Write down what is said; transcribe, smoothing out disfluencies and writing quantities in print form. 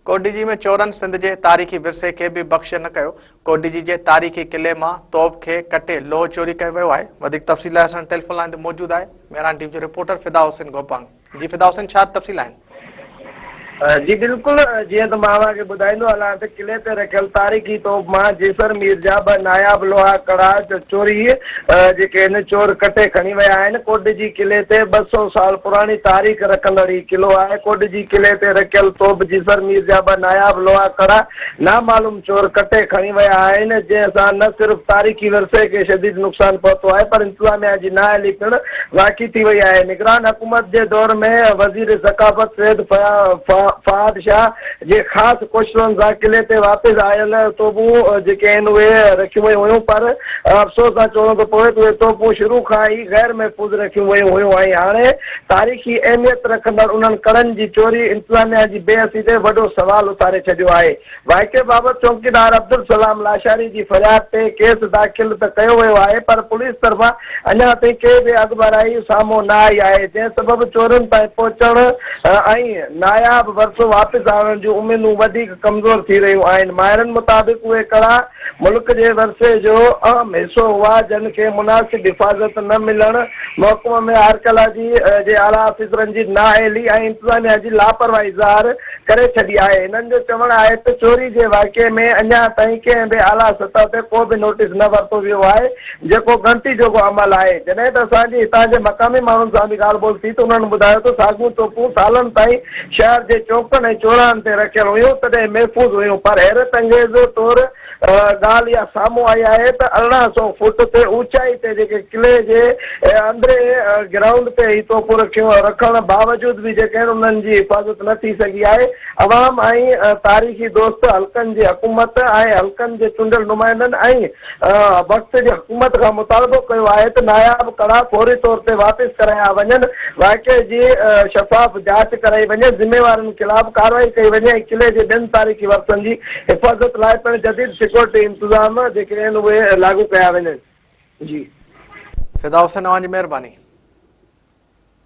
कोडिजी में चोरन सिंध के तारीख़ी विरसे के भी बख्श न कयो। कोडिजी के तारीख़ी किले में तोप के कटे लोह चोरी कयो वियो आहे। वधिक तफ़सील असां टेलीफोन लाइन ते मौजूद है मेहरान टीम जो रिपोर्टर फिदा हुसैन गोपांग। जी फिदा हुसैन, छा तफ़सील आहिनि? जी बिल्कुल, जी तो मां के बुधाइंदो हलां त किले ते रखियल तारीख़ी तोप मां जेसर मीरजा नायाब लोहा कड़ा चोरी जेके इन चोर कटे खणी विया आहिनि। कोडिजी किले ते 200 साल पुरानी तारीख़ रखंदड़ किलो आहे। कोडिजी किले ते रखियल तोप जेसर मीरजा नायाब लोहा कड़ा नामालूम चोर कटे खणी विया आहिनि, जंहिंसां न सिर्फ़ तारीख़ी विरसे के शदीद नुक़सान पहुतो आहे पर इंतजामिया जी नाअहली पिण वाक़ई थी वई आहे। निगरान हुकूमत जे दौर में वज़ीर ज़काफ़त सैयद फहाद शाह जे ख़ासि कोशिशुनि सां किले ते वापसि आयल तोपूं जेके आहिनि उहे रखियूं वयूं हुयूं, पर अफ़सोस सां चवणो थो पवे त उहे तोपूं शुरू खां ई गैर महफ़ूज़ रखियूं वयूं हुयूं ऐं हाणे तारीख़ी अहमियत रखंदड़ उन्हनि कड़नि जी चोरी इंतज़ामिया जी बेअसी ते वॾो सवाल उथारे छॾियो आहे। वाक़े बाबति चौकीदार अब्दुल सलाम लाशारी जी फ़रियाद ते केस दाख़िल त कयो वियो आहे, पर पुलिस तरफ़ां अञा ताईं के बि अॻुवाराई साम्हूं न आई आहे, जंहिं सबबि चोरनि ताईं पहुचण ऐं नायाब वरसो वापसि आणण जूं उमीदूं वधीक कमज़ोर थी रहियूं आहिनि। माहिरनि मुताबिक़ उहे कड़ा मुल्क जे वरसे जो अहम हिसो हुआ जिन खे मुनासिब हिफ़ाज़त न मिलण, महकमे में आर्कियोलॉजी जे आला ऑफिसरनि जी नाअहली ऐं इंतज़ामिया जी लापरवाही ज़ाहिर करे छॾी आहे। हिननि जो चवणु आहे त चोरी जे वाक़े में अञा ताईं कंहिं बि आला सतह ते को बि नोटिस न वरितो वियो आहे, जेको गणती जोॻो अमल आहे। जॾहिं त असांजी हितां जे मक़ामी माण्हुनि सां बि ॻाल्हि ॿोल थी त उन्हनि ॿुधायो त साॻियूं तोपूं सालनि ताईं शहर जे चौकनि ऐं चौराहनि ते रखियल हुयूं तॾहिं महफ़ूज़ हुयूं, पर हैरत अंगेज़ तौर ॻाल्हि इहा साम्हूं आई आहे त 1800 फुट ते ऊचाई ते जेके किले जे अंदरे ग्राउंड ते ही तोपूं रखण बावजूद भी जेके आहिनि उन्हनि जी हिफ़ाज़त न थी सघी आहे। अवाम ऐं तारीख़ी दोस्त हल्कनि जी हुकूमत ऐं हल्कनि जे चूंडियल नुमाइंदनि ऐं वक़्त जी हुकूमत खां मुतालबो कयो आहे त नायाब कड़ा फौरी तौर ते वापसि कराया वञनि, वाक़े जी शफ़ाफ़ जांच कराई वञे, ज़िम्मेवारनि ख़िलाफ़ कार्रवाई कई वञे ऐं किले जे ॿियनि तारीख़ी वरसनि जी हिफ़ाज़त लाइ पिणु जदीद सिक्योरिटी इंतज़ाम जेके आहिनि उहे लागू कया वञनि। जी फिदा हुसैन, तव्हांजी महिरबानी।